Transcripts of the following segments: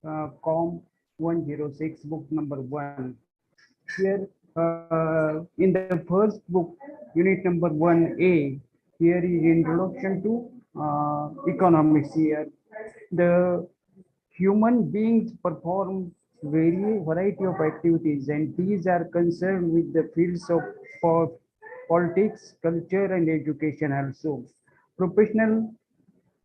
COM106 book number 1. Here in the first book, unit number 1A, here is introduction to economics here. The human beings perform variety of activities, and these are concerned with the fields of politics, culture, and education also. Professional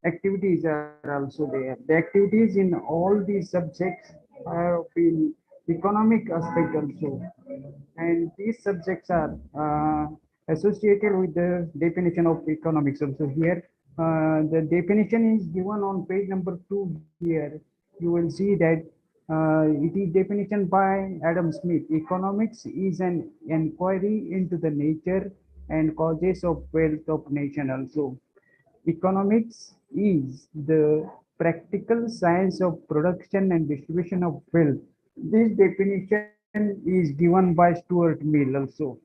activities are also there. The activities in all these subjects are in economic aspect also, and these subjects are associated with the definition of economics also. Here the definition is given on page number 2. Here you will see that it is definition by Adam Smith. Economics is an inquiry into the nature and causes of wealth of nation also. Economics is the practical science of production and distribution of wealth. This definition is given by Stuart Mill also.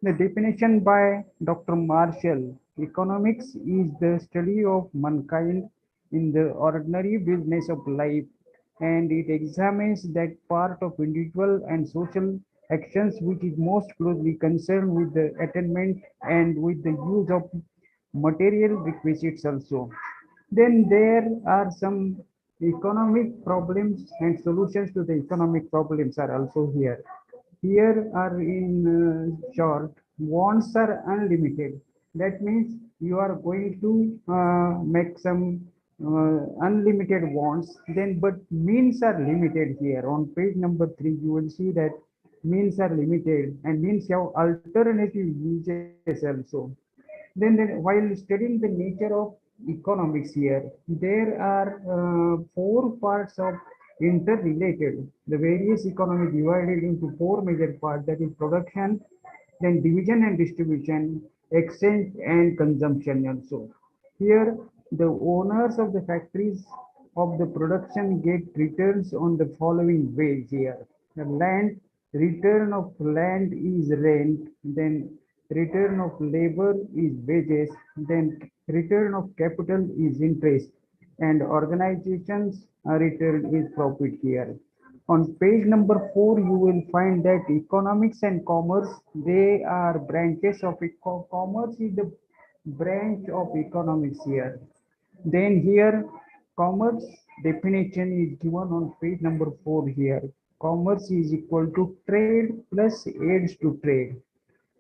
The definition by Dr. Marshall: economics is the study of mankind in the ordinary business of life, and it examines that part of individual and social actions which is most closely concerned with the attainment and with the use of material requisites also. Then there are some economic problems and solutions to the economic problems are also here. Here are in short, wants are unlimited. That means you are going to make some unlimited wants, then but means are limited here. On page number 3, you will see that means are limited and means have alternative uses also. Then while studying the nature of economics here, there are 4 parts of interrelated. The various economy divided into 4 major parts, that is production, then division and distribution, exchange and consumption also. Here the owners of the factories of the production get returns on the following ways here. The land, return of land is rent, then return of labor is wages, then return of capital is interest, and organizations return is profit here. On page number 4, you will find that economics and commerce, they are branches of commerce is the branch of economics here. Then here commerce definition is given on page number 4 here. Commerce is equal to trade plus aids to trade.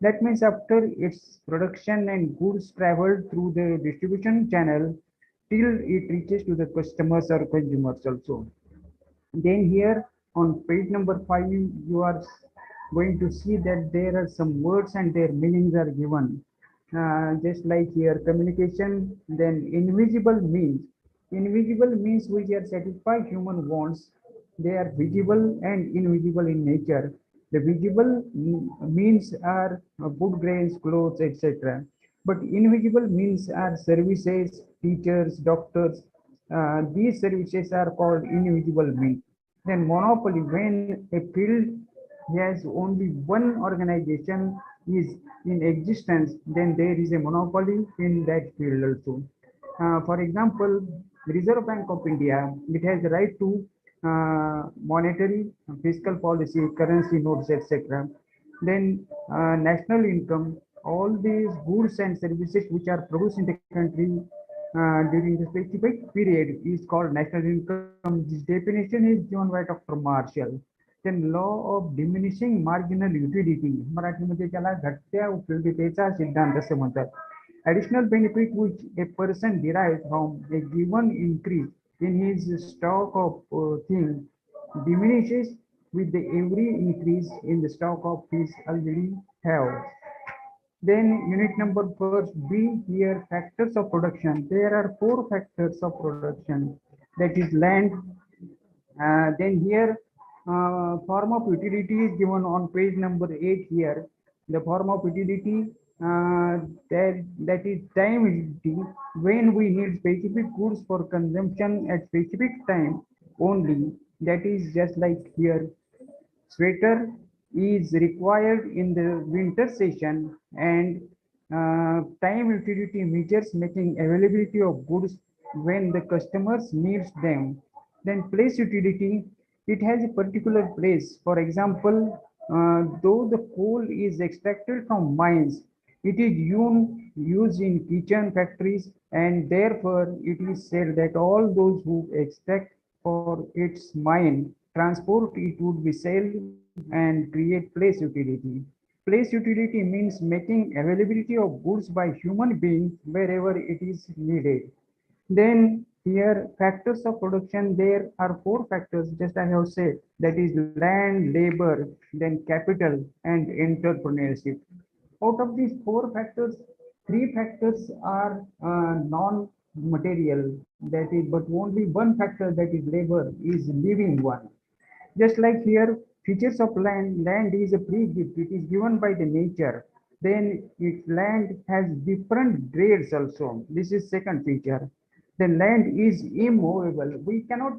That means after its production and goods travel through the distribution channel till it reaches to the customers or consumers also. Then here on page number 5, you are going to see that there are some words and their meanings are given. Just like here, communication, then invisible means. Invisible means which are satisfy human wants. They are visible and invisible in nature. The visible means are food grains, clothes, etc. But invisible means are services, teachers, doctors. These services are called invisible means. Then monopoly, when a field has only one organization is in existence, then there is a monopoly in that field also. For example, Reserve Bank of India, it has the right to monetary, fiscal policy, currency notes, etc. Then national income, all these goods and services which are produced in the country during the specific period is called national income. This definition is given by Dr. Marshall. Then law of diminishing marginal utility, मराठीमध्ये त्याला घटत्या उपयोगितेचा सिद्धांत असं म्हणतात. Additional benefit which a person derives from a given increase in his stock of things diminishes with the every increase in the stock of his already have. Then unit number first B here, factors of production. There are 4 factors of production, that is land. Then here form of utility is given on page number 8 here. The form of utility that is time utility, when we need specific goods for consumption at specific time only. That is just like here, sweater is required in the winter session, and time utility measures making availability of goods when the customers needs them. Then place utility, it has a particular place. For example, though the coal is extracted from mines, it is used in kitchen factories, and therefore it is said that all those who extract for its mine, transport it would be sold and create place utility. Place utility means making availability of goods by human beings wherever it is needed. Then here factors of production, there are four factors, just I have said, that is land, labor, then capital and entrepreneurship. Out of these four factors, three factors are non-material, that is, but only one factor, that is labor, is living one. Just like here, features of land, land is a free gift, it is given by the nature. Then its land has different grades also. This is second feature. The land is immovable. We cannot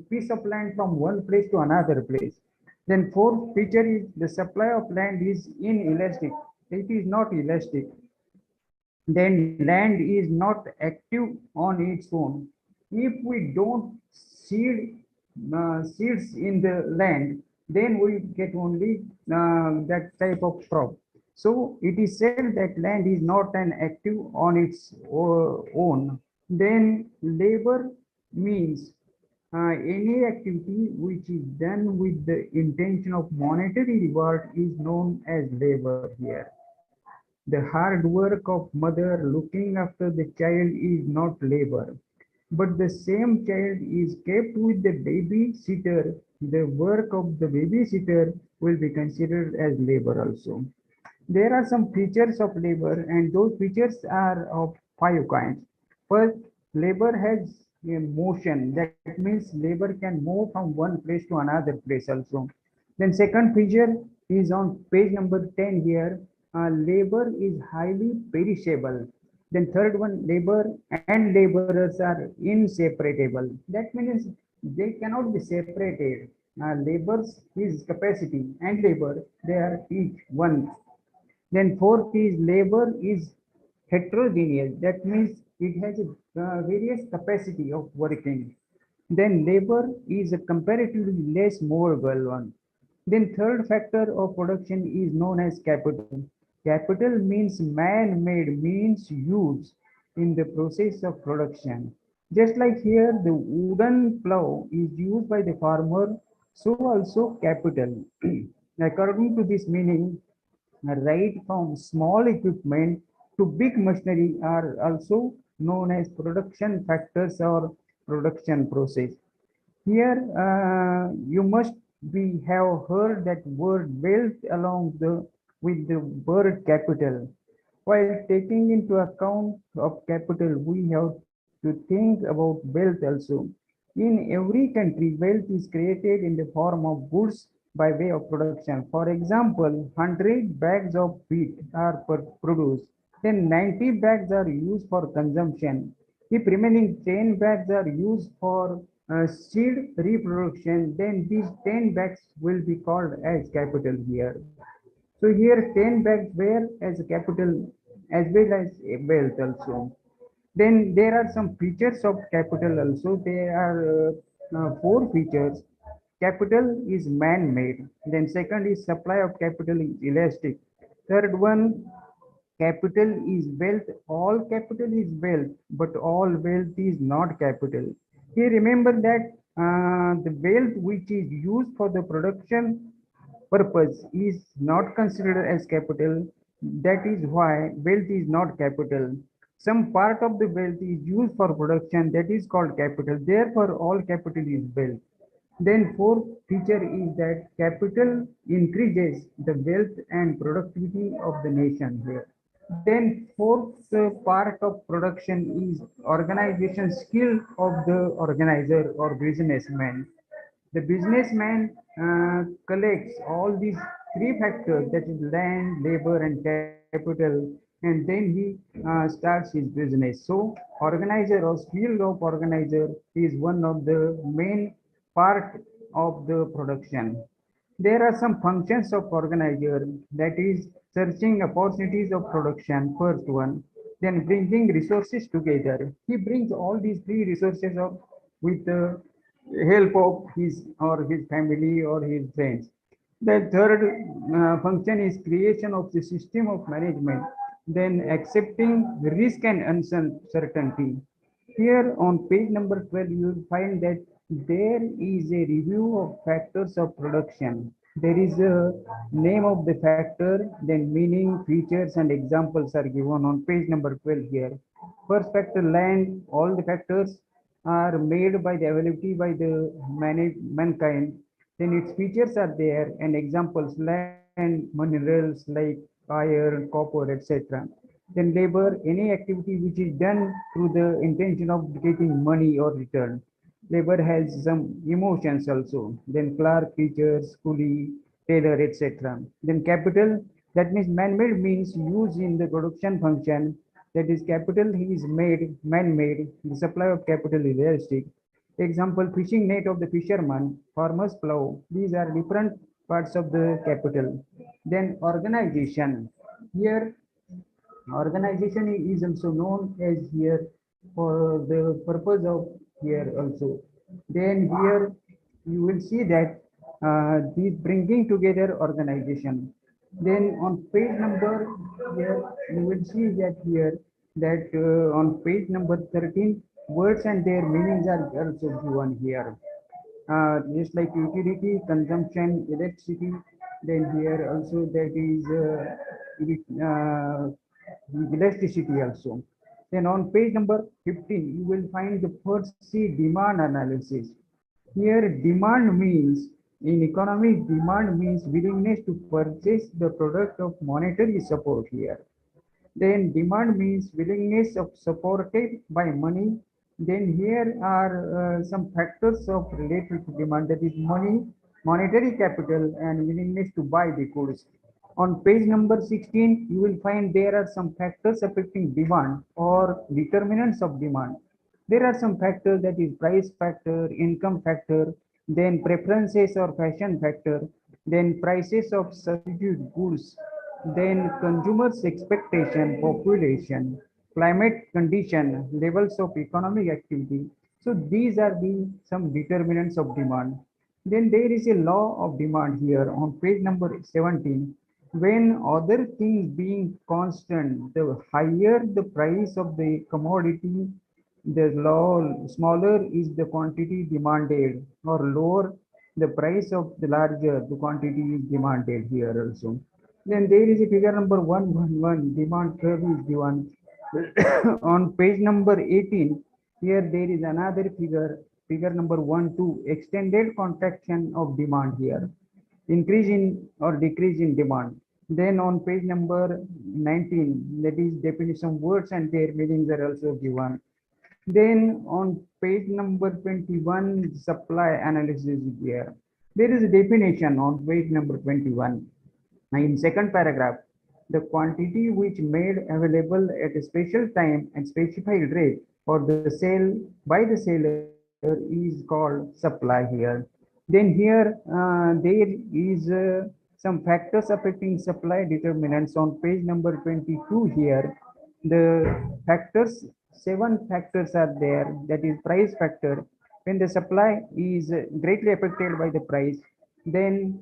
piece of land from one place to another place. Then fourth feature is the supply of land is inelastic. It is not elastic. Then land is not active on its own. If we don't seeds in the land, then we get only that type of crop. So it is said that land is not an active on its own. Then labor means any activity which is done with the intention of monetary reward is known as labor here. The hard work of mother looking after the child is not labor, but the same child is kept with the babysitter. The work of the babysitter will be considered as labor also. There are some features of labor, and those features are of five kinds. First, labor has a motion. That means labor can move from one place to another place also. Then second feature is on page number 10 here. Labor is highly perishable. Then third one, labor and laborers are inseparable. That means they cannot be separated. Labor's is capacity and labor, they are each one. Then fourth is labor is heterogeneous. That means it has a various capacity of working. Then labor is a comparatively less movable one. Then third factor of production is known as capital. Capital means man-made, means used in the process of production. Just like here, the wooden plow is used by the farmer, so also capital. According to this meaning, right from small equipment to big machinery are also known as production factors or production process. Here, you must be have heard that word wealth along with the word capital. While taking into account of capital, we have to think about wealth also. In every country, wealth is created in the form of goods by way of production. For example, 100 bags of wheat are produced, then 90 bags are used for consumption. If remaining 10 bags are used for seed reproduction, then these 10 bags will be called as capital here. So here 10 bags were as a capital as well as a wealth also. Then there are some features of capital also. There are four features. Capital is man-made. Then second is supply of capital is elastic. Third one, capital is wealth. All capital is wealth, but all wealth is not capital. Here remember that the wealth which is used for the production purpose is not considered as capital. That is why wealth is not capital. Some part of the wealth is used for production, that is called capital. Therefore, all capital is wealth. Then fourth feature is that capital increases the wealth and productivity of the nation here. Then fourth part of production is organization skill of the organizer or businessman. The businessman collects all these three factors, that is land, labor, and capital, and then he starts his business. So, organizer or skill of organizer is one of the main part of the production. There are some functions of organizer, that is searching opportunities of production, first one, then bringing resources together. He brings all these three resources up with help of his family or his friends. The third function is creation of the system of management, then accepting risk and uncertainty. Here on page number 12, you will find that there is a review of factors of production. There is a name of the factor, then meaning, features, and examples are given on page number 12 here. First factor, land. All the factors are made by the availability by the mankind. Then its features are there and examples, land, minerals like iron, copper, etc. Then labor, any activity which is done through the intention of getting money or return. Labor has some emotions also. Then clerk, teachers, coolie, tailor, etc. Then capital, that means man-made means used in the production function. That is capital is made, man-made. The supply of capital is realistic. Example, fishing net of the fisherman, farmer's plow. These are different parts of the capital. Then organization. Here organization is also known as here for the purpose of here also. Then here you will see that these bringing together organization. Then on page number here you will see that here that on page number 13 words and their meanings are also given here. Just like utility, consumption, electricity, then here also that is elasticity also. Then on page number 15, you will find the first C demand analysis. Here demand means, in economics, demand means willingness to purchase the product of monetary support here. Then demand means willingness of supported by money. Then here are some factors of related to demand, that is money, monetary capital, and willingness to buy the goods. On page number 16, you will find there are some factors affecting demand or determinants of demand. There are some factors, that is price factor, income factor, then preferences or fashion factor, then prices of substitute goods, then consumers' expectation, population, climate condition, levels of economic activity. So these are the some determinants of demand. Then there is a law of demand here on page number 17. When other things being constant, the higher the price of the commodity, the law smaller is the quantity demanded, or lower the price of the larger the quantity is demanded here also. Then there is a figure number 111, demand curve is given. On page number 18, here there is another figure number 12, extended contraction of demand here, increase in or decrease in demand. Then on page number 19, that is definition words and their meanings are also given. Then on page number 21, supply analysis is here. There is a definition on page number 21. In second paragraph, the quantity which made available at a special time and specified rate for the sale by the seller is called supply here. Then here there is some factors affecting supply determinants on page number 22 here. The factors, 7 factors are there, that is price factor. When the supply is greatly affected by the price, then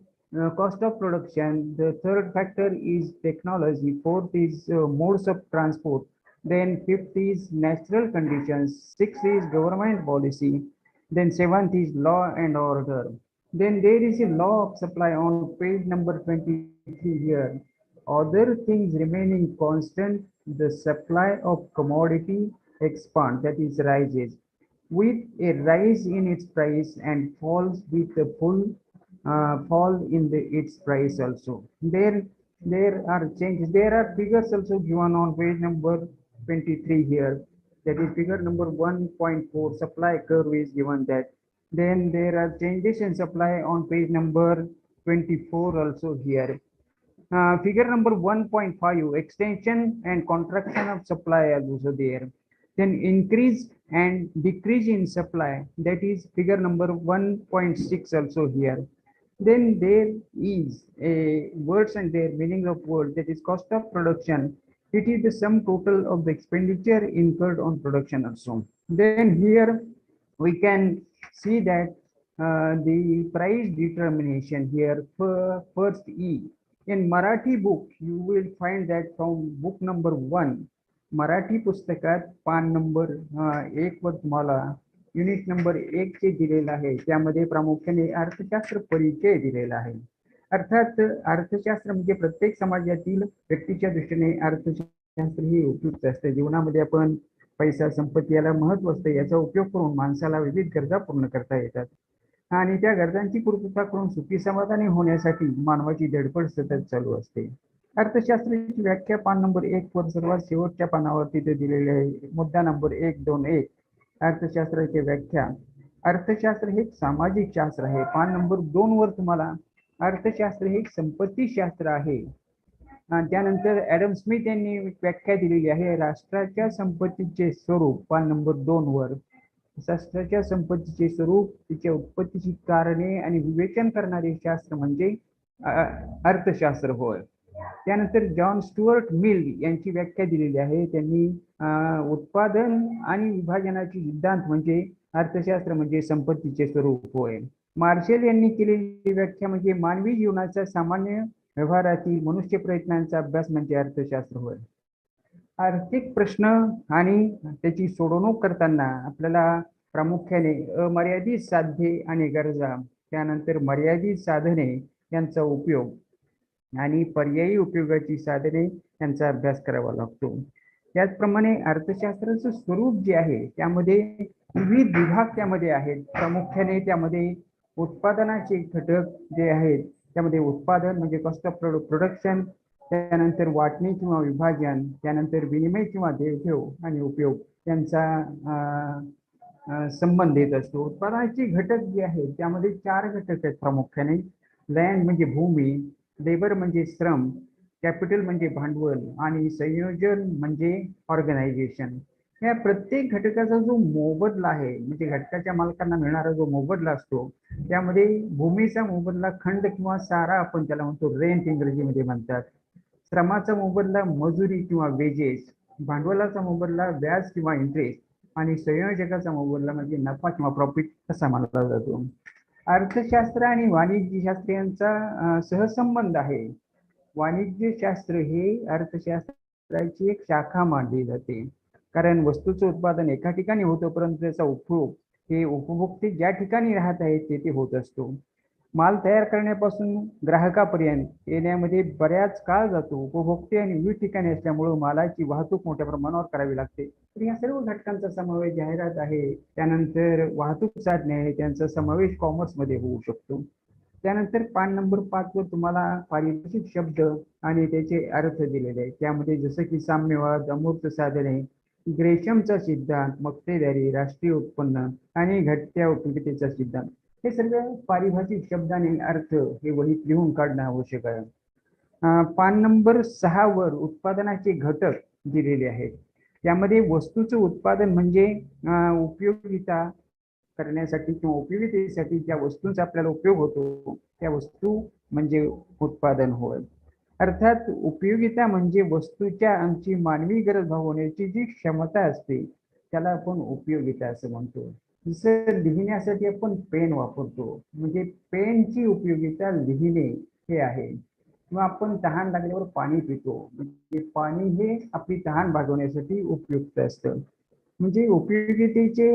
cost of production. The third factor is technology. Fourth is modes of transport. Then fifth is natural conditions. Sixth is government policy. Then seventh is law and order. Then there is a law of supply on page number 23 here. Other things remaining constant, the supply of commodity expands, that is rises, with a rise in its price and falls with the full fall in its price also. There are changes. There are figures also given on page number 23 here. That is figure number 1.4, supply curve is given that. Then there are changes in supply on page number 24 also here. Figure number 1.5, extension and contraction of supply is also there. Then increase and decrease in supply, that is figure number 1.6 also here. Then there is a words and their meaning of words, that is cost of production. It is the sum total of the expenditure incurred on production also. Then here we can see that the price determination here for first E. In Marathi book, you will find that from book number 1, Marathi पुस्तकात पान number 1 वर तुम्हाला unit number 1 चे दिलेला आहे. त्यामध्ये प्रामुख्याने अर्थशास्त्र परिचय दिलेला आहे. अर्थात अर्थशास्त्र म्हणजे प्रत्येक समाजातील व्यक्तीच्या दृष्टीने अर्थशास्त्र हे उपयुक्त असते. जीवनामध्ये आपण पैसा संपत्ती याला महत्व असते. याचा उपयोग करून माणसाला विविध गरजा पूर्ण करता येतात आणि त्या गरजांची पूर्तता करून सुखी समाधानी होण्यासाठी मानवाची धडपड सतत चालू असते. अर्थशास्त्राची व्याख्या पान नंबर 1 वर सर्वात शेवटच्या पानावर तिथे दिलेली आहे. मुद्दा नंबर 121 अर्थशास्त्राची व्याख्या. अर्थशास्त्र हे सामाजिक शास्त्र आहे. पान नंबर 2 वर तुम्हाला अर्थशास्त्र हे संपत्ती शास्त्र आहे. त्यानंतर ॲडम स्मिथ यांनी व्याख्या दिलेली आहे. राष्ट्राच्या संपत्तीचे स्वरूप पान नंबर 2 वर. राष्ट्राच्या संपत्तीचे स्वरूप, तिच्या उत्पत्तीची कारणे आणि विवेचन करणारे शास्त्र म्हणजे अर्थशास्त्र होय. त्यानंतर जॉन स्टुअर्ट मिल यांची व्याख्या दिलेली आहे. त्यांनी उत्पादन आणि विभाजनाचे सिद्धांत म्हणजे अर्थशास्त्र म्हणजे संपत्तीचे स्वरूप होय. मार्शल यांनी केलेली व्याख्या म्हणजे मानवी जीवनाचा सामान्य व्यवहारातील मनुष्य प्रयत्नांचा अभ्यास म्हणजे अर्थशास्त्र होय. आर्थिक प्रश्न आणि त्याची सोडवणूक करताना आपल्याला प्रामुख्याने अमर्यादित साध्ये आणि गरजा, त्यानंतर मर्यादित साधने यांचा उपयोग आणि पर्यायी उपयोगाची साधने यांचा अभ्यास करावा लागतो. त्याचप्रमाणे अर्थशास्त्राचं स्वरूप जे आहे त्यामध्ये विविध विभाग त्यामध्ये आहेत. प्रामुख्याने त्यामध्ये उत्पादनाचे घटक जे आहेत त्यामध्ये उत्पादन म्हणजे कॉस्ट ऑफ प्रोडक्शन, त्यानंतर वाटणी किंवा विभाजन, त्यानंतर विनिमय किंवा देवघेव आणि उपयोग यांचा संबंध येत असतो. उत्पादनाचे घटक जे आहेत त्यामध्ये 4 घटक आहेत प्रामुख्याने. लँड म्हणजे भूमी, लेबर म्हणजे श्रम, कॅपिटल म्हणजे भांडवल आणि संयोजन म्हणजे ऑर्गनायझेशन. या प्रत्येक घटकाचा जो मोबदला आहे म्हणजे घटकाच्या मालकांना मिळणारा जो मोबदला असतो त्यामध्ये भूमीचा मोबदला खंड किंवा सारा आपण त्याला म्हणतो रेंट इंग्रजीमध्ये म्हणतात. श्रमाचा मोबदला मजुरी किंवा वेजेस, भांडवलाचा मोबदला व्याज किंवा इंटरेस्ट आणि संयोजकाचा मोबदला म्हणजे नफा किंवा प्रॉफिट असा मानला जातो. अर्थशास्त्र आणि वाणिज्यशास्त्र यांचा सहसंबंध आहे. वाणिज्यशास्त्र हे अर्थशास्त्राची एक शाखा मानली जाते, कारण वस्तूचं उत्पादन एका ठिकाणी होतं परंतु त्याचा उपयोग हे उपभोक्ते ज्या ठिकाणी राहत आहेत तेथे होत असतो. माल तयार करण्यापासून ग्राहकापर्यंत येण्यामध्ये बऱ्याच काळ जातो. उपभोक्ते आणि विविध ठिकाणी असल्यामुळे मालाची वाहतूक मोठ्या प्रमाणावर करावी लागते. तर या सर्व घटकांचा समावेश जाहिरात आहे, त्यानंतर वाहतूक साधने आहे, त्यांचा समावेश कॉमर्समध्ये होऊ शकतो. त्यानंतर पान नंबर 5 वर तुम्हाला पारिभाषिक शब्द आणि त्याचे अर्थ दिलेले आहेत. त्यामध्ये जसं की साम्यवाद, अमूर्त साधने, ग्रेशमचा सिद्धांत, मक्तेदारी, राष्ट्रीय उत्पन्न आणि घटत्या उपयोगितेचा सिद्धांत, हे सर्व पारिभाषिक शब्द आणि अर्थ हे वहीत लिहून काढणं आवश्यक आहे. पान नंबर 6 वर उत्पादनाचे घटक दिलेले आहेत. त्यामध्ये वस्तूचं उत्पादन म्हणजे उपयोगिता करण्यासाठी किंवा उपयोगितेसाठी ज्या वस्तूंचा आपल्याला उपयोग होतो त्या वस्तू म्हणजे उत्पादन होय. अर्थात उपयोगिता म्हणजे वस्तूच्या आमची मानवी गरज भागवण्याची जी क्षमता असते त्याला आपण उपयोगिता असं म्हणतो. जसं लिहिण्यासाठी आपण पेन वापरतो, म्हणजे पेनची उपयोगिता लिहिणे हे आहे. किंवा आपण तहान लागल्यावर पाणी पितो, म्हणजे पाणी हे आपली तहान भागवण्यासाठी उपयुक्त असतं. म्हणजे उपयोगितेचे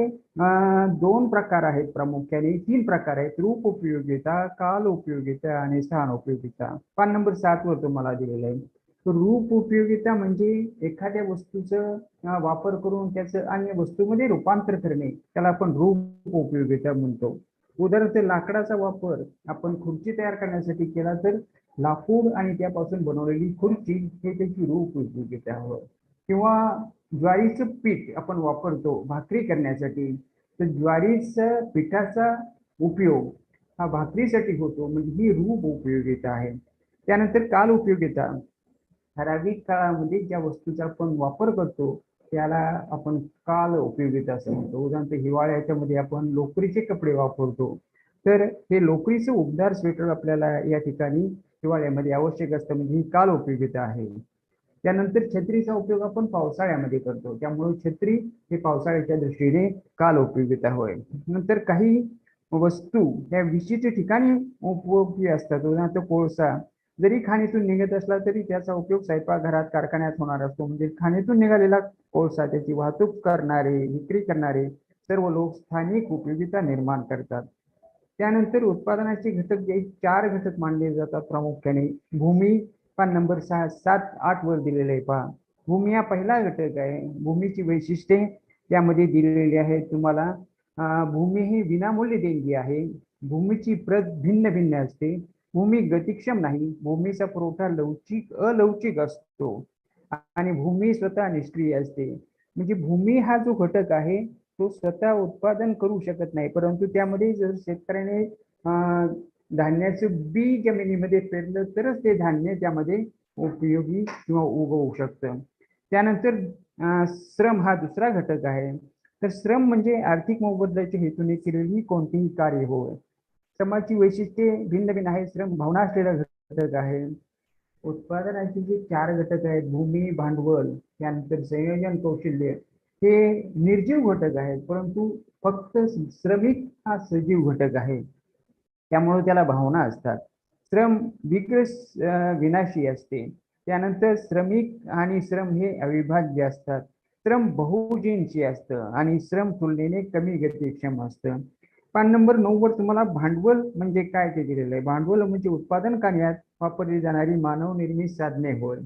2 प्रकार आहेत, प्रामुख्याने 3 प्रकार आहेत. रूप उपयोगिता, काल उपयोगिता आणि स्थान उपयोगिता. पान नंबर 7 वर तुम्हाला दिलेलं आहे. रूप उपयोगिता म्हणजे एखाद्या वस्तूचं वापर करून त्याचं अन्य वस्तूमध्ये रूपांतर करणे, त्याला आपण रूप उपयोगिता म्हणतो. उदाहरणार्थ लाकडाचा वापर आपण खुर्ची तयार करण्यासाठी केला तर लाकूड आणि त्यापासून बनवलेली खुर्ची हे त्याची रूप उपयोगिता आहे. किंवा ज्वारीचं पीठ आपण वापरतो भाकरी करण्यासाठी, तर ज्वारीचं पिठाचा उपयोग हा भाकरीसाठी होतो, म्हणजे ही रूप उपयोगिता आहे. त्यानंतर काल उपयोगिता, ठराविक काळामध्ये ज्या वस्तूचा आपण वापर करतो त्याला आपण काल उपयोगिता असं म्हणतो. उदाहरणार्थ हिवाळ्याच्यामध्ये आपण लोकरीचे कपडे वापरतो, तर हे लोकरीचं उबदार स्वेटर आपल्याला या ठिकाणी हिवाळ्यामध्ये आवश्यक असतं, म्हणजे ही काल उपयोगिता आहे. त्यानंतर छत्रीचा उपयोग आपण पावसाळ्यामध्ये करतो, त्यामुळे छत्री हे पावसाळ्याच्या दृष्टीने काल उपयोगिता होय. नंतर काही वस्तू त्या विशिष्ट ठिकाणी उपयोगी असतात. उदाहरणार्थ कोळसा जरी खाणीतून निघत असला तरी त्याचा उपयोग स्वयंपाकघरात कारखान्यात होणार असतो. म्हणजे खाणीतून निघालेला कोळसा त्याची वाहतूक करणारे विक्री करणारे सर्व लोक स्थानिक उपयोगिता निर्माण करतात. त्यानंतर उत्पादनाचे घटक जे 4 घटक मानले जातात प्रामुख्याने. भूमी पान नंबर 6 7 8 वर दिलेले आहे पहा. भूमी हा पहिला घटक आहे. भूमीची वैशिष्ट्ये त्यामध्ये दिलेली आहे तुम्हाला. भूमी ही विनामूल्य देणगी आहे. भूमीची प्रत भिन्न भिन्न असते. भूमी गतिक्षम नाही. भूमीचा पुरवठा अलवचिक असतो आणि भूमी स्वतः निष्क्रिय असते. म्हणजे भूमी हा जो घटक आहे तो स्वतः उत्पादन करू शकत नाही, परंतु त्यामध्ये जर शेतकऱ्याने धान्याचं बी जमिनीमध्ये पेरलं तरच ते धान्य त्यामध्ये उपयोगी किंवा उगवू शकतं. त्यानंतर श्रम हा दुसरा घटक आहे. तर श्रम म्हणजे आर्थिक मोबदल्याच्या हेतूने केलेली कोणतीही कार्य होय. श्रमाची वैशिष्ट्ये भिन्न भिन्न आहे. श्रम भावना असलेला घटक आहे. उत्पादनाचे जे 4 घटक आहेत भूमी, भांडवल, त्यानंतर संयोजन, कौशल्य हे निर्जीव घटक आहेत, परंतु फक्त श्रमिक हा सजीव घटक आहे, त्यामुळे त्याला भावना असतात. श्रम विनाशी असते. त्यानंतर श्रमिक आणि श्रम हे अविभाज्य असतात. श्रम बहुजिन्सी असतं आणि श्रम तुलनेने कमी गतिक्षम असतं. पान नंबर 9 वर तुम्हाला भांडवल म्हणजे काय ते दिलेलं आहे. भांडवल म्हणजे उत्पादन कार्यात वापरली जाणारी मानव निर्मित साधने होय.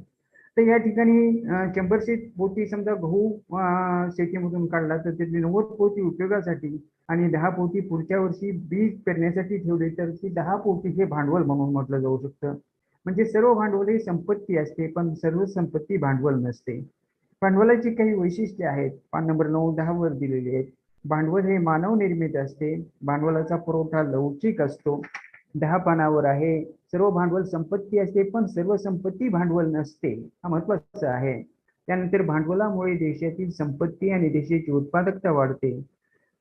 तर या ठिकाणी 100 पोती समजा गहू शेतीमधून काढला तर त्यातली 90 पोती उपयोगासाठी आणि 10 पोती पुढच्या वर्षी बीज पेरण्यासाठी ठेवले तर ती 10 पोती हे भांडवल म्हणून म्हटलं जाऊ शकतं. म्हणजे सर्व भांडवल ही संपत्ती असते, पण सर्व संपत्ती भांडवल नसते. भांडवलाची काही वैशिष्ट्ये आहेत, पान नंबर 9 10 वर दिलेली आहेत. भांडवल हे मानव निर्मित असते. भांडवलाचा पुरवठा लवचिक असतो. 10 पानावर आहे. सर्व भांडवल संपत्ती असते, पण सर्व संपत्ती भांडवल नसते, हा महत्वाचा आहे. त्यानंतर भांडवलामुळे देशातील संपत्ती आणि देशाची उत्पादकता वाढते.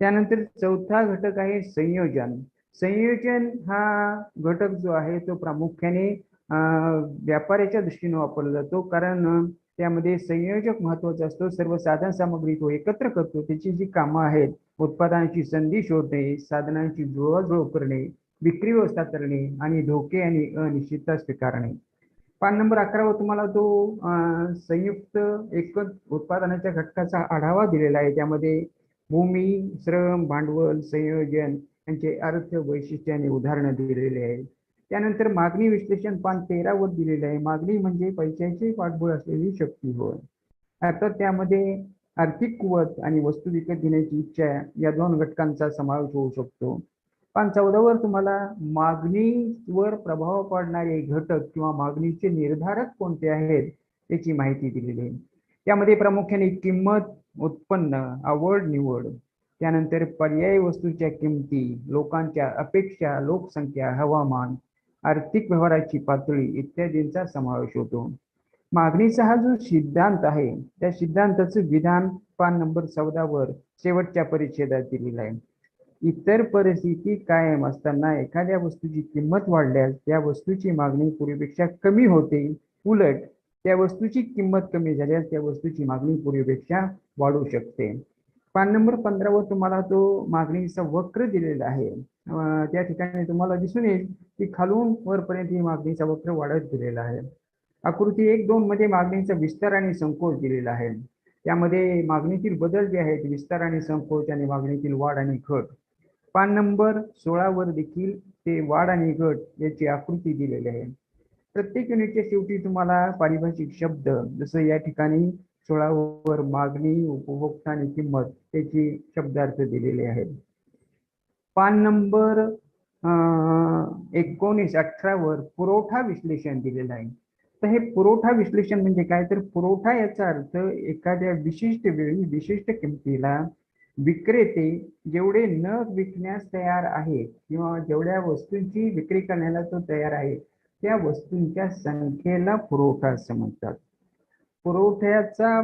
त्यानंतर चौथा घटक आहे संयोजन. संयोजन हा घटक जो आहे तो प्रामुख्याने व्यापाराच्या दृष्टीने वापरला जातो, कारण त्यामध्ये संयोजक महत्वाचा असतो. सर्व साधन सामग्री तो एकत्र करतो. त्याची जी कामं आहेत उत्पादनाची संधी शोधणे, साधनांची जुळवाजुळव करणे, विक्री व्यवस्था करणे आणि धोके आणि अनिश्चितता स्वीकारणे. पान नंबर 11 वर तुम्हाला तो संयुक्त एकच उत्पादनाच्या घटकाचा आढावा दिलेला आहे. त्यामध्ये भूमी, श्रम, भांडवल, संयोजन यांचे अर्थ, वैशिष्ट्य आणि उदाहरणं दिलेले आहेत. त्यानंतर मागणी विश्लेषण पान 13 वर दिलेले आहे. मागणी म्हणजे पैशाचे पाठबळ असलेली शक्ती होय. अर्थात त्यामध्ये आर्थिक कुवत आणि वस्तू विकत घेण्याची इच्छा या 2 घटकांचा समावेश होऊ शकतो. पान 14 वर तुम्हाला मागणीवर प्रभाव पाडणारे घटक किंवा मागणीचे निर्धारक कोणते आहेत त्याची माहिती दिलेली आहे. त्यामध्ये प्रामुख्याने किंमत, उत्पन्न, आवड निवड, त्यानंतर पर्यायी वस्तूच्या किमती, लोकांच्या अपेक्षा, लोकसंख्या, हवामान, आर्थिक व्यवहाराची पातळी इत्यादींचा समावेश होतो. मागणीचा हा जो सिद्धांत आहे त्या सिद्धांताचं विधान पान नंबर 14 वर शेवटच्या परिच्छेदात दिलेलं आहे. इतर परिस्थिती कायम असताना एखाद्या वस्तूची किंमत वाढल्यास त्या वस्तूची मागणी पूर्वीपेक्षा कमी होते. उलट त्या वस्तूची किंमत कमी झाल्यास त्या वस्तूची मागणी पूर्वीपेक्षा वाढू शकते. पान नंबर 15 वर तुम्हाला तो मागणीचा वक्र दिलेला आहे. त्या ठिकाणी तुम्हाला दिसून येईल की खालून वरपर्यंत ही मागणीचा वक्र वाढत दिलेला आहे. आकृती 1-2 मध्ये मागणीचा विस्तार आणि संकोच दिलेला आहे. त्यामध्ये मागणीतील बदल जे आहेत विस्तार आणि संकोच आणि मागणीतील वाढ आणि घट. पान नंबर 16 वर देखील ते वाढ आणि घट याची आकृती दिलेली आहे. प्रत्येक युनिटच्या शेवटी तुम्हाला पारिभाषिक शब्द जसं या ठिकाणी 16 वर मागणी, उपभोक्ता आणि किंमत त्याची शब्दार्थ दिलेले आहेत. पान नंबर 19-18 वर पुरवठा विश्लेषण दिलेलं आहे. तर हे पुरवठा विश्लेषण म्हणजे काय, तर पुरवठा याचा अर्थ एखाद्या विशिष्ट वेळी विशिष्ट किमतीला विक्रेते जेवढे न विकण्यास तयार आहेत किंवा जेवढ्या वस्तूंची विक्री करण्याला तो तयार आहे त्या वस्तूंच्या संख्येला पुरवठा असं म्हणतात. पुरवठ्याचा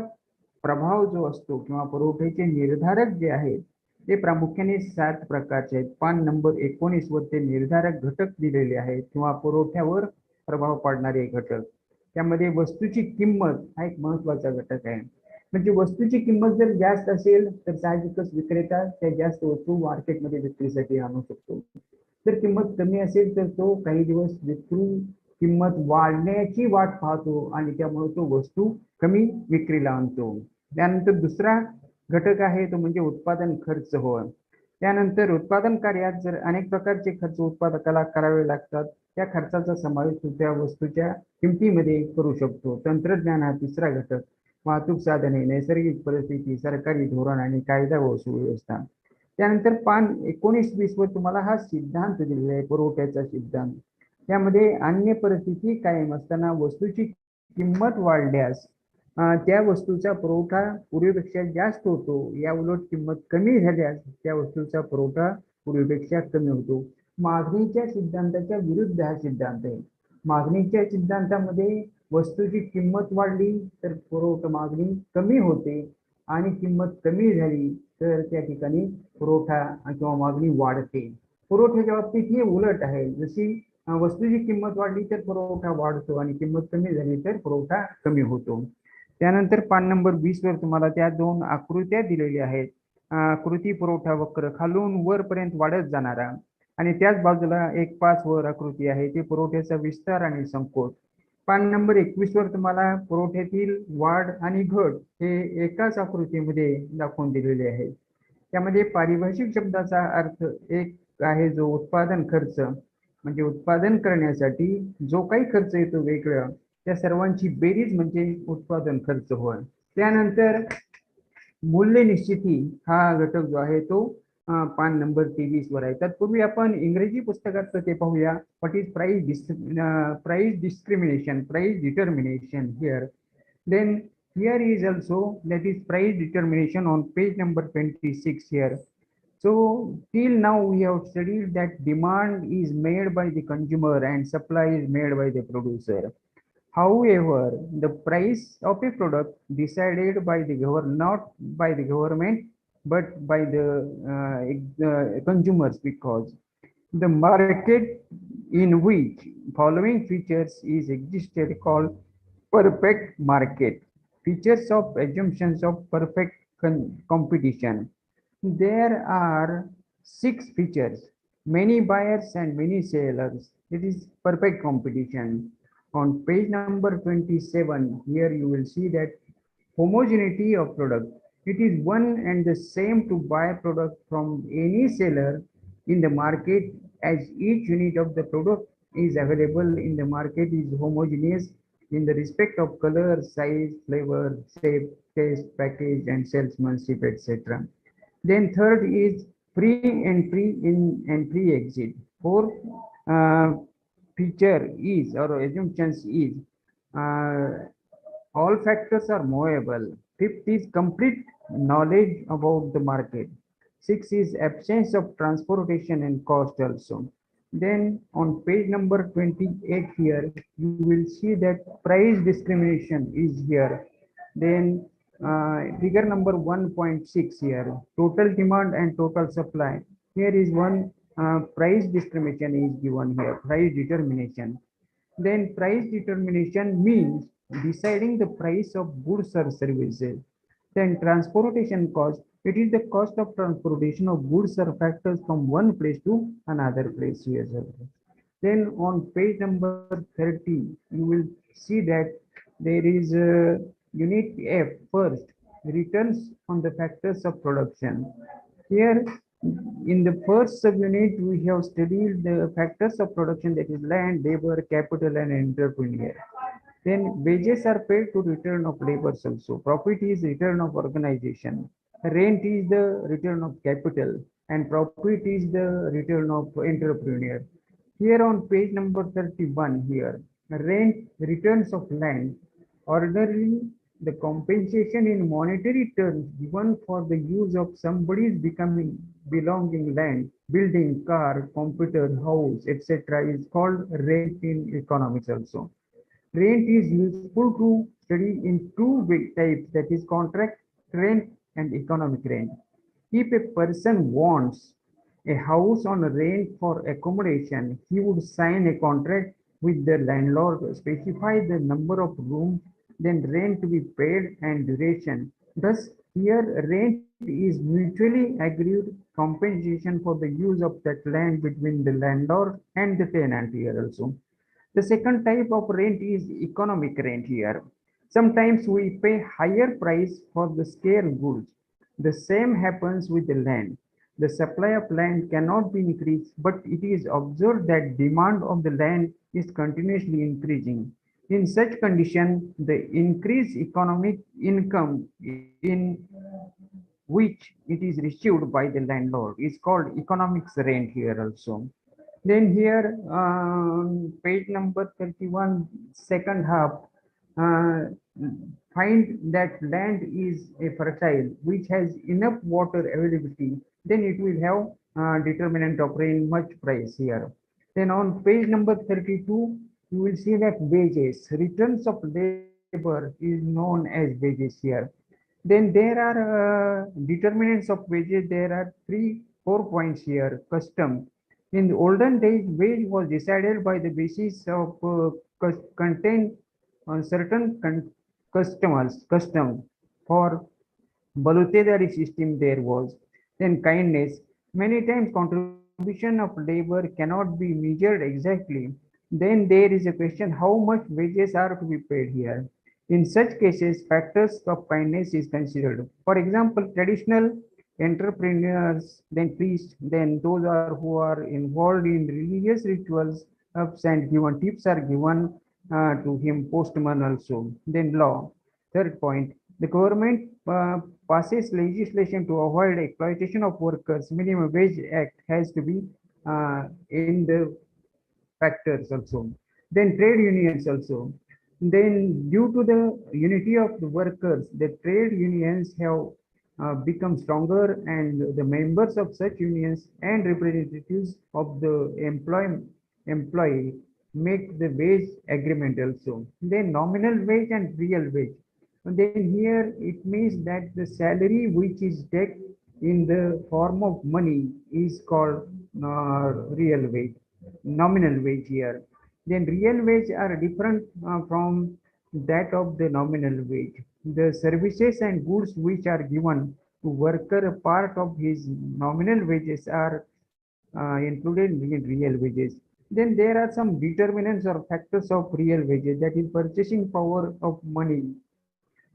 प्रभाव जो असतो किंवा पुरवठ्याचे निर्धारक जे आहेत ते प्रामुख्याने 7 प्रकारचे आहेत. पान नंबर 19 वर ते निर्धारक घटक दिलेले आहेत किंवा पुरवठ्यावर प्रभाव पाडणारे घटक. त्यामध्ये वस्तूची किंमत हा एक महत्वाचा घटक आहे. म्हणजे वस्तूची किंमत जर जास्त असेल तर साहजिकच विक्रेता त्या जास्त वस्तू मार्केटमध्ये विक्रीसाठी आणू शकतो. जर किंमत कमी असेल तर तो काही दिवस किंमत वाढण्याची वाट पाहतो आणि त्यामुळे तो वस्तू कमी विक्रीला आणतो. त्यानंतर दुसरा घटक आहे तो म्हणजे उत्पादन खर्च होय. त्यानंतर उत्पादन कार्यात जर अनेक प्रकारचे खर्च उत्पादकाला करावे लागतात, त्या खर्चाचा समावेश त्या वस्तूच्या किमतीमध्ये करू शकतो. तंत्रज्ञान हा तिसरा घटक, वाहतूक साधने, नैसर्गिक परिस्थिती, सरकारी धोरण आणि कायदा व सुव्यवस्था. त्यानंतर पान 19-20 वर तुम्हाला हा सिद्धांत दिलेला आहे, पुरवठ्याचा सिद्धांत. त्यामध्ये अन्य परिस्थिती कायम असताना वस्तूची किंमत वाढल्यास त्या वस्तूचा पुरवठा पूर्वीपेक्षा जास्त होतो. या उलट किंमत कमी झाल्यास त्या वस्तूचा पुरवठा पूर्वीपेक्षा कमी होतो. मागणीच्या सिद्धांताच्या विरुद्ध हा सिद्धांत आहे. मागणीच्या सिद्धांतामध्ये वस्तूची किंमत वाढली तर मागणी कमी होते आणि किंमत कमी झाली तर त्या ठिकाणी पुरवठा किंवा मागणी वाढते. पुरवठ्याच्या बाबतीत हे उलट आहे. जशी वस्तूची किंमत वाढली तर पुरवठा वाढतो आणि किंमत कमी झाली तर पुरवठा कमी होतो. त्यानंतर पान नंबर 20 वर तुम्हाला त्या दोन आकृत्या दिलेल्या आहेत. कृती पुरवठा वक्र खालून वरपर्यंत वाढत जाणारा आणि त्याच बाजूला एक 5 वर आकृती आहे ती पुरवठ्याचा विस्तार आणि संकोच. पान नंबर 21 वर तुम्हाला पुरवठ्यातील वाढ आणि घट हे एकाच आकृतीमध्ये दाखवून दिलेले आहे. त्यामध्ये पारिभाषिक शब्दाचा अर्थ एक आहे जो उत्पादन खर्च, म्हणजे उत्पादन करण्यासाठी जो काही खर्च येतो वेगळा त्या सर्वांची बेरीज म्हणजे उत्पादन खर्च होय. त्यानंतर मूल्य निश्चिती हा घटक जो आहे तो पान नंबर 23 वर आहे. तत्पूर्वी आपण इंग्रजी पुस्तकात ते पाहूया. What is price discrimination, price determination here. Then here is also that is price determination on page number 26 here. So till now we have studied that demand is made by the consumer and supply is made by the producer. However, the price of a product decided by the not by the government but by the consumers, because the market in which following features is existed called perfect market. Features of assumptions of perfect competition. There are 6 features, many buyers and many sellers. It is perfect competition. On page number 27, here you will see that homogeneity of product. It is one and the same to buy product from any seller in the market, as each unit of the product is available in the market is homogeneous in the respect of color, size, flavor, shape, taste, package, and salesmanship, etc. Then third is free entry in and free exit. Fourth feature is or assumptions is all factors are movable. Fifth is complete knowledge about the market. Six is absence of transportation and cost also. Then on page number 28 here, you will see that price discrimination is here. Then figure number 1.6 here, total demand and total supply. Here is one price discrimination is given here, price determination. Then price determination means deciding the price of goods or services. Then transportation cost, it is the cost of transportation of goods or factors from one place to another place here. Then on page number 30, you will see that there is a unit F first, returns on the factors of production. Here in the first subunit, we have studied the factors of production, that is land, labor, capital, and entrepreneur. Then wages are paid to return of labors also. Profit is return of organization. Rent is the return of capital, and profit is the return of entrepreneur. Here on page number 31 here, rent, returns of land. Ordinarily, the compensation in monetary terms given for the use of somebody's belonging land, building, car, computer, house, etc. is called rent in economics also. Rent is useful to study in two big types, that is contract rent and economic rent. If a person wants a house on rent for accommodation, he would sign a contract with the landlord, specify the number of rooms, then rent to be paid and duration. Thus, here rent is mutually agreed compensation for the use of that land between the landlord and the tenant here also. The second type of rent is economic rent here. Sometimes we pay higher price for the scarce goods. The same happens with the land. The supply of land cannot be increased, but it is observed that demand of the land is continuously increasing. In such condition, the increased economic income in which it is received by the landlord is called economics rent here also. Then here, page number 31, second half, uh, find that land is a fertile, which has enough water availability, then it will have determinant of rain much price here. Then on page number 32, you will see that wages, returns of labor is known as wages here. Then there are determinants of wages. There are 4 points here. Custom. In the olden days, wage was decided by the basis of content on certain customs. For Balutedari system there was. Then kindness. Many times contribution of labor cannot be measured exactly. Then there is a question how much wages are to be paid here. In such cases, factors of kindness is considered. For example, traditional entrepreneurs, then priests, then those are who are involved in religious rituals, ups and given tips are given to him postman also. Then law. Third point, the government passes legislation to avoid exploitation of workers. Minimum Wage Act has to be in the factors also. Then trade unions also. Then due to the unity of the workers, the trade unions have become stronger and the members of such unions and representatives of the employee make the wage agreement also. Then nominal wage and real wage. And then here it means that the salary which is taken in the form of money is called real wage, nominal wage here. Then real wage are different from that of the nominal wage. The services and goods which are given to worker a part of his nominal wages are included in real wages. Then there are some determinants or factors of real wages, that is purchasing power of money.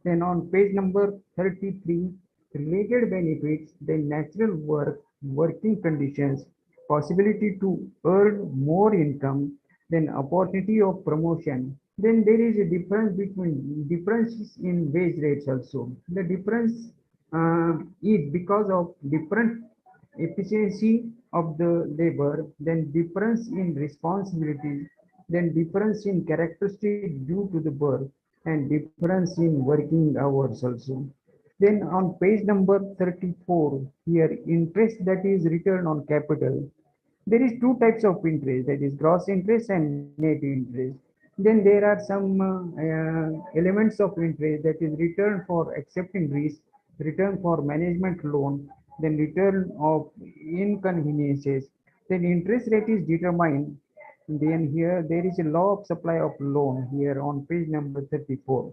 Then on page number 33, related benefits, then natural work, working conditions, possibility to earn more income, then opportunity of promotion. Then there is a difference between differences in wage rates also. The difference is because of different efficiency of the labor, then difference in responsibilities, then difference in characteristics due to the birth, and difference in working hours also. Then on page number 34, here interest, that is return on capital. There is two types of interest, that is gross interest and net interest. Then there are some elements of interest, that is return for accepting risk, return for management loan, then return of inconveniences. Then interest rate is determined. Then here there is a law of supply of loan here on page number 34.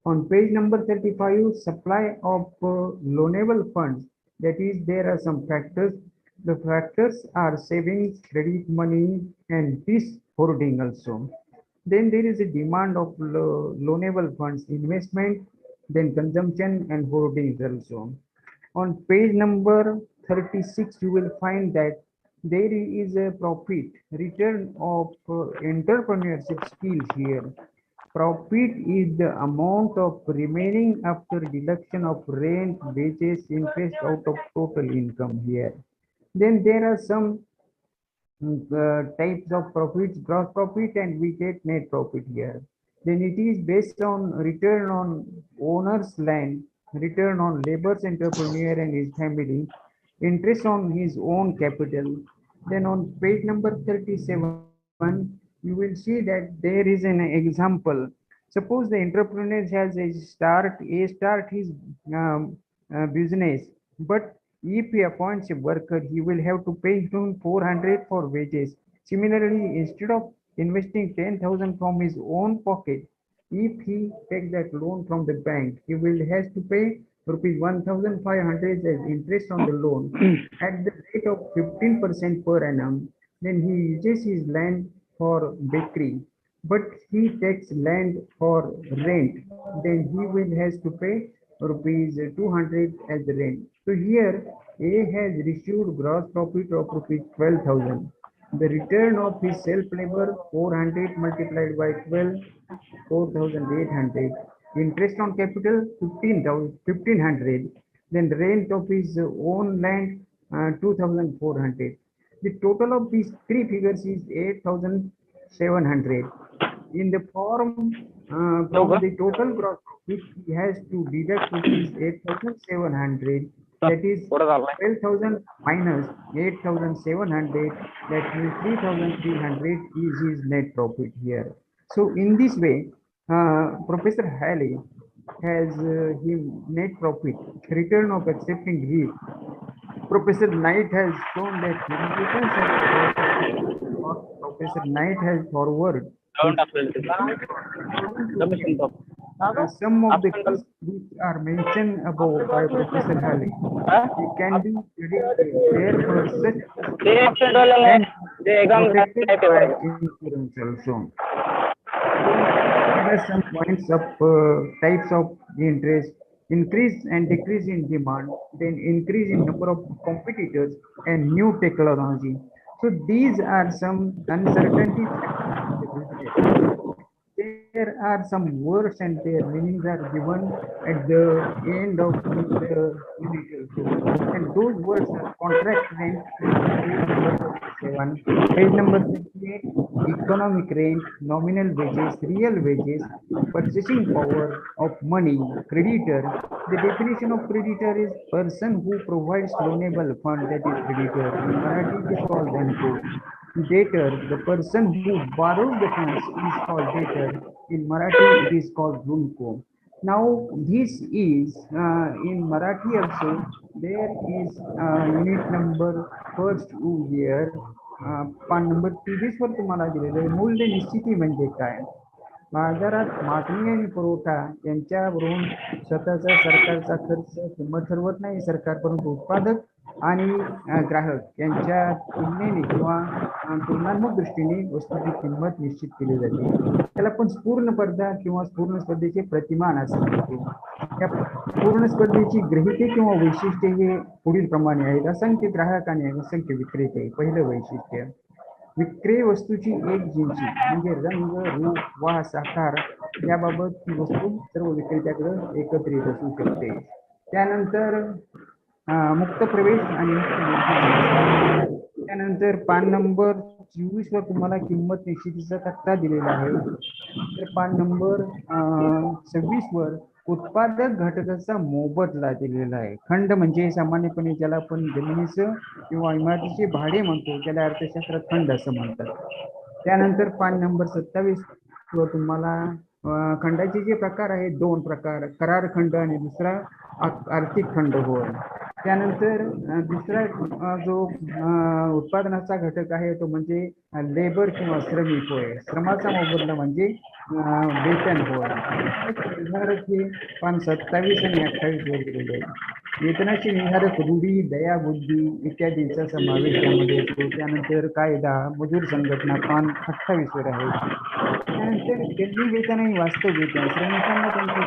On page number 35, supply of loanable funds. That is, there are some factors. The factors are savings, credit money, and this hoarding also. Then there is a demand of loanable funds, investment, then consumption and hoardings also. On page number 36, you will find that there is a profit, return of entrepreneurship skills here. Profit is the amount of remaining after deduction of rent, wages, interest out of total income here. Then there are some types of profits, gross profit, and we get net profit here. Then it is based on return on owner's land, return on labor's entrepreneur and his family, interest on his own capital. Then on page number 37, you will see that there is an example. Suppose the entrepreneur has start his business, but if he appoints a worker, he will have to pay him 400 for wages. Similarly, instead of investing 10,000 from his own pocket. If he takes that loan from the bank, he will has to pay rupees 1,500 as interest on the loan at the rate of 15% per annum. Then he uses his land for bakery, but he takes land for rent. Then he will has to pay rupees 200 as the rent. So here A has received gross profit of rupees 12,000. The return of his self labor 400 multiplied by 12, 4,800. Interest on capital 1,500. Then the rent of his own land 2,400. The total of these three figures is 8,700. In the form from the total gross profit, he has to deduct rupees 8,700. That is 12,000 minus 8,700. That means 3,300 is his net profit here. So in this way, Professor Halley has his net profit, return of accepting risk. Professor Knight has shown that Professor Knight has forward some of the costs which are mentioned above by Professor Halley. It can be predicted, therefore such and protected by insurance also. There are some points of types of interest: increase and decrease in demand, then increase in number of competitors and new technology. So these are some uncertainty factors. There are some words and their meanings are given at the end of the unit also. And those words are contract rent, page number 38, economic rent, nominal wages, real wages, purchasing power of money, creditor. The definition of creditor is person who provides loanable fund, that is creditor. In Marathi it is called dhanko. Debtor, the person who borrows the funds is called debtor. In Marathi, it is called runko. Now, this is in Marathi also. There is unit number first here. पान number 23 वर तुम्हाला दिलेलं आहे. मूल्य निश्चिती म्हणजे काय? बाजारात मागणी आणि पुरवठा यांच्यावरून स्वतःचा सरकारचा खर्च किंमत ठरवत नाही सरकार, परंतु उत्पादक आणि ग्राहक यांच्या तुलनेने किंवा तुलनात्मक दृष्टीने वस्तूची किंमत निश्चित केली जाते. त्याला पण पूर्ण स्पर्धा किंवा पूर्ण स्पर्धेचे प्रतिमान असं म्हणतो. त्या पूर्ण स्पर्धेची ग्रहिते किंवा वैशिष्ट्ये हे पुढील प्रमाणे आहेत: असंख्य ग्राहक आणि असंख्य विक्रेते. पहिलं वैशिष्ट्य, विक्रेय वस्तूची एक जिन्सी म्हणजे रंग, रूप, वास, आकार याबाबत ही वस्तू सर्व विक्रेत्याकडे एकत्रित असू शकते. त्यानंतर मुक्त प्रवेश आणि त्यानंतर पान नंबर 24 वर तुम्हाला किंमत निश्चितीचा तक्ता दिलेला आहे. तर पान नंबर 26 वर उत्पादक घटकाचा मोबदला दिलेला आहे. खंड म्हणजे सामान्यपणे ज्याला आपण जमिनीचं किंवा इमारतीचे भाडे म्हणतो, त्याला अर्थशास्त्रात खंड असं म्हणतात. त्यानंतर पान नंबर 27 वर तुम्हाला खंडाचे जे प्रकार आहेत, दोन प्रकार, करार खंड आणि दुसरा आर्थिक खंड होय. त्यानंतर दुसरा जो उत्पादनाचा घटक आहे तो म्हणजे लेबर किंवा श्रमिक होय. श्रमाचा मोबदला म्हणजे वेतन होय. निर्धारक हे पान 27 आणि 28 वर दिलेले आहेत. वेतनाचे निर्धारक रूढी, दया, बुद्धी इत्यादींचा समावेश यामध्ये असतो. त्यानंतर कायदा, मजूर संघटना पान 28 वर आहे. त्यानंतर चलनी वेतन आणि वास्तव वेतन. श्रमिकांना त्यांच्या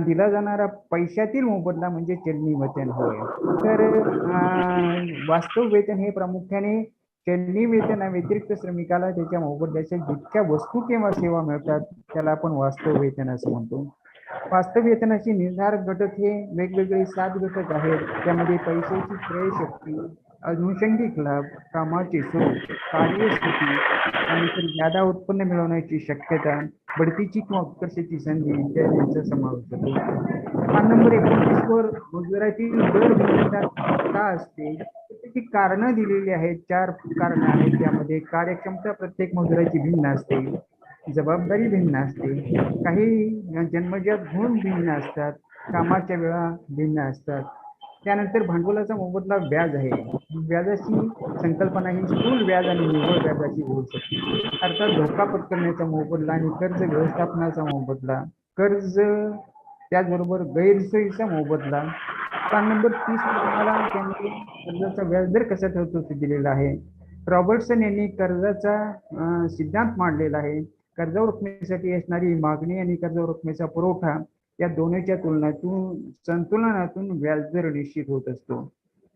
दिला जाणारा पैशातील मोबदला म्हणजे चलनी वेतन होय. तर वास्तव वेतन हे प्रामुख्याने चलनी वेतनाव्यतिरिक्त श्रमिकाला त्याच्या मोबदल्याच्या जितक्या वस्तू किंवा सेवा मिळतात त्याला आपण वास्तव वेतन असं म्हणतो. वास्तव वेतनाचे निर्धारक घटक हे वेगवेगळे 7 घटक आहेत. त्यामध्ये पैशाची क्रयशक्ती, अनुषंगिक लाभ, कामाचे स्वरूप, कार्यस्थिती, त्यानंतर ज्यादा उत्पन्न मिळवण्याची शक्यता, बढतीची किंवा उत्कर्षाची संधी इत्यादींचा समावेश होतो. पान नंबर 29 वर मजुरातील दर भिन्नता का असते त्याची कारणं दिलेली आहेत. 4 कारणं आहेत. त्यामध्ये कार्यक्षमता प्रत्येक मजुराची भिन्न असते, जबाबदारी भिन्न असते, काही जन्मजात गुण भिन्न असतात, कामाच्या वेळा भिन्न असतात, त्यानंतर भांडवलाचा मोबदला व्याज आहे. व्याजाची संकल्पना ही स्थूल व्याज आणि निव्वळ व्याजाची होऊ शकते. अर्थात धोका पत्करण्याचा मोबदला आणि कर्ज व्यवस्थापनाचा मोबदला, कर्ज त्याचबरोबर गैरसोयीचा मोबदला. पान नंबर 30 तुम्हाला त्यांनी कर्जाचा व्याजदर कसा ठरतो ते दिलेला आहे. रॉबर्टसन यांनी कर्जाचा सिद्धांत मांडलेला आहे. कर्जावर रकमेसाठी असणारी मागणी आणि कर्जावर रकमेचा पुरवठा या दोन्हीच्या संतुलनातून व्याजदर निश्चित होत असतो.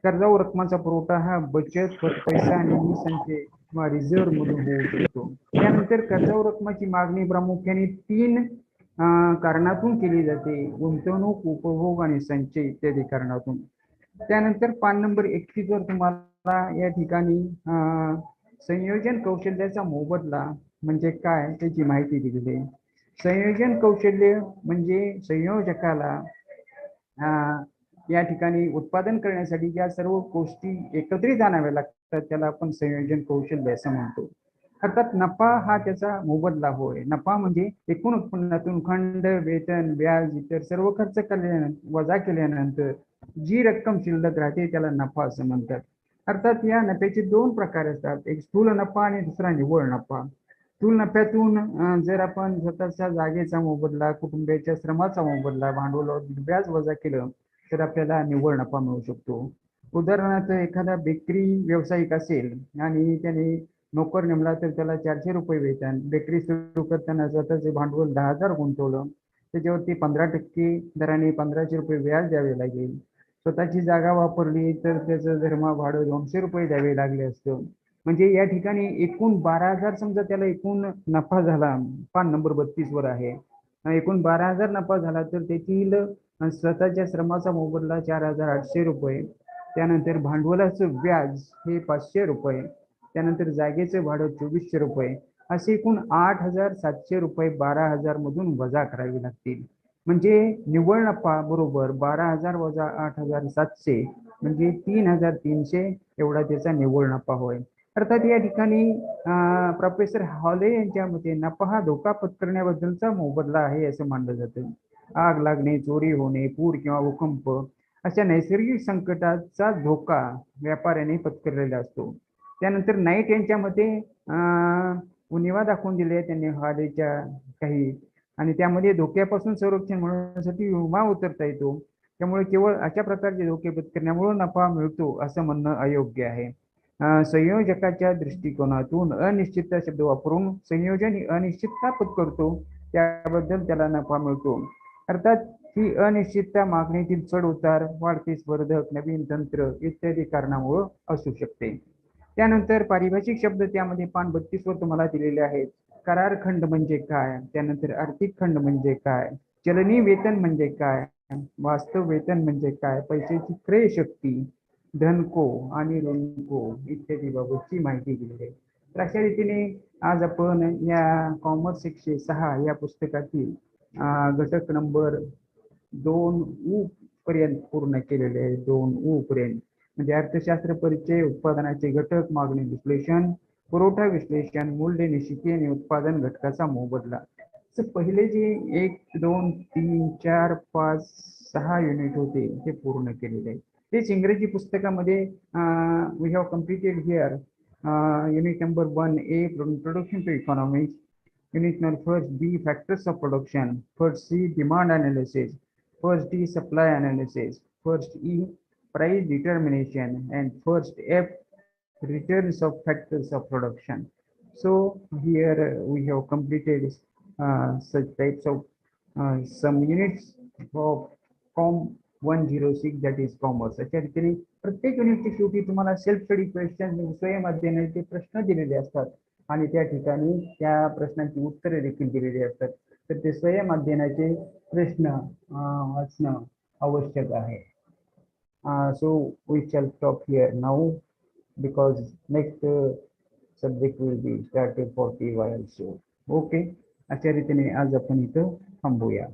कर्जावर रकमाचा पुरवठा हा बचत, पैसा आणि निसंचय किंवा रिझर्व्ह मधून होऊ शकतो. त्यानंतर कर्जावर रकमाची मागणी प्रामुख्याने 3 कारणातून केली जाते: गुंतवणूक, उपभोग आणि संचय इत्यादी कारणातून. त्यानंतर पान नंबर 31 वर तुम्हाला या ठिकाणी संयोजन कौशल्याचा मोबदला म्हणजे काय त्याची माहिती दिलेली आहे. संयोजन कौशल्य म्हणजे संयोजकाला या ठिकाणी उत्पादन करण्यासाठी ज्या सर्व गोष्टी एकत्रित आणाव्या लागतात त्याला आपण संयोजन कौशल्य असं म्हणतो. अर्थात नफा हा त्याचा मोबदला होय. नफा म्हणजे एकूण उत्पन्नातून खंड, वेतन, व्याज इतर सर्व खर्च केल्यानंतर वजा केल्यानंतर जी रक्कम शिल्लक राहते त्याला नफा असं म्हणतात. अर्थात या नफ्याचे 2 प्रकार असतात, एक स्थूल नफा आणि दुसरा निव्वळ नफा. स्थूल नफ्यातून जर आपण स्वतःच्या जागेचा मोबदला, कुटुंबियाच्या श्रमाचा मोबदला, भांडवलावर व्याज वजा केलं तर आपल्याला निव्वळ नफा मिळू शकतो. उदाहरणार्थ एखादा बेकरी व्यावसायिक असेल आणि त्याने नोकर नेमला तर त्याला 400 रुपये वेतन. बेकरी सुरू करताना स्वतःचे भांडवल 10,000 गुंतवलं, त्याच्यावरती 15% दराने 1500 रुपये व्याज द्यावे लागेल. स्वतःची जागा वापरली तर त्याचं धर्मा भाडं 200 रुपये द्यावे लागले असतं. म्हणजे या ठिकाणी एकूण 12,000 समजा त्याला एकूण नफा झाला. पान नंबर 32 वर आहे. एकूण 12,000 नफा झाला तर त्यातील स्वतःच्या श्रमाचा मोबदला 4,800 रुपये. त्यानंतर भांडवलाचं व्याज हे 500 रुपये. त्यानंतर जागेचं भाडं 2400 रुपये. असे एकूण 8,700 रुपये 12,000 मधून वजा करावे लागतील. म्हणजे निव्वळ नफा बरोबर 12,000 वजा 8,700 म्हणजे 3,300 एवढा त्याचा निव्वळ नफा होय. अर्थात या ठिकाणी प्रोफेसर हॉले यांच्या मते नफा हा धोका पत्करण्याबद्दलचा मोबदला आहे असं मानलं जातं. आग लागणे, चोरी होणे, पूर किंवा भूकंप अशा नैसर्गिक संकटाचा धोका व्यापाऱ्याने पत्करलेला असतो. त्यानंतर नाईट यांच्या मते उणिवा दाखवून दिले त्यांनी हॉलेच्या काही, आणि त्यामध्ये धोक्यापासून संरक्षण मिळवण्यासाठी विमा उतरता येतो. त्यामुळे केवळ अशा प्रकारचे धोके पत्करण्यामुळे नफा मिळतो असं म्हणणं अयोग्य आहे. संयोजकाच्या दृष्टिकोनातून अनिश्चितता शब्द वापरून संयोजन ही अनिश्चितता पत्करतो, त्याबद्दल त्याला नफा मिळतो. अर्थात ही अनिश्चितता मागणीतील चढ उतार, वाढते स्पर्धक, नवीन तंत्र इत्यादी कारणामुळे असू शकते. त्यानंतर पारिभाषिक शब्द त्यामध्ये पान 32 वर तुम्हाला दिलेले आहेत. करार खंड म्हणजे काय, त्यानंतर आर्थिक खंड म्हणजे काय, चलनी वेतन म्हणजे काय, वास्तव वेतन म्हणजे काय, पैशाची क्रय शक्ती, धनको आणि ऋणको इत्यादी बाबतची माहिती दिली आहे. तर अशा रीतीने आज आपण या कॉमर्स 106 या पुस्तकातील घटक नंबर 2 पर्यंत पूर्ण केलेले आहे. 2 पर्यंत म्हणजे अर्थशास्त्र परिचय, उत्पादनाचे घटक, मागणी विश्लेषण, पुरवठा विश्लेषण, मूल्य निश्चिती आणि उत्पादन घटकाचा मोबदला. तर पहिले जे 1, 2, 3, 4, 5, 6 युनिट होते ते पूर्ण केलेले आहे. तेच इंग्रजी पुस्तकामध्ये we have completed here unit number 1A introduction to economics, unit number first B factors of production, first C demand analysis, first D supply analysis, first E price determination, and first F returns of factors of production. So here we have completed such types of some units of COM106 that is commerce. अशा रीतीने प्रत्येक युनिटची शेवटी तुम्हाला self study question स्वयं अध्ययनाचे प्रश्न दिलेले असतात आणि त्या ठिकाणी त्या प्रश्नांची उत्तरे देखील दिलेली असतात. तर ते स्वयं अध्ययनाचे प्रश्न वाचणं आवश्यक आहे. So we shall stop here now because next subject will be started for TY also. Okay, अशा रीतीने आज आपण इथं थांबूया.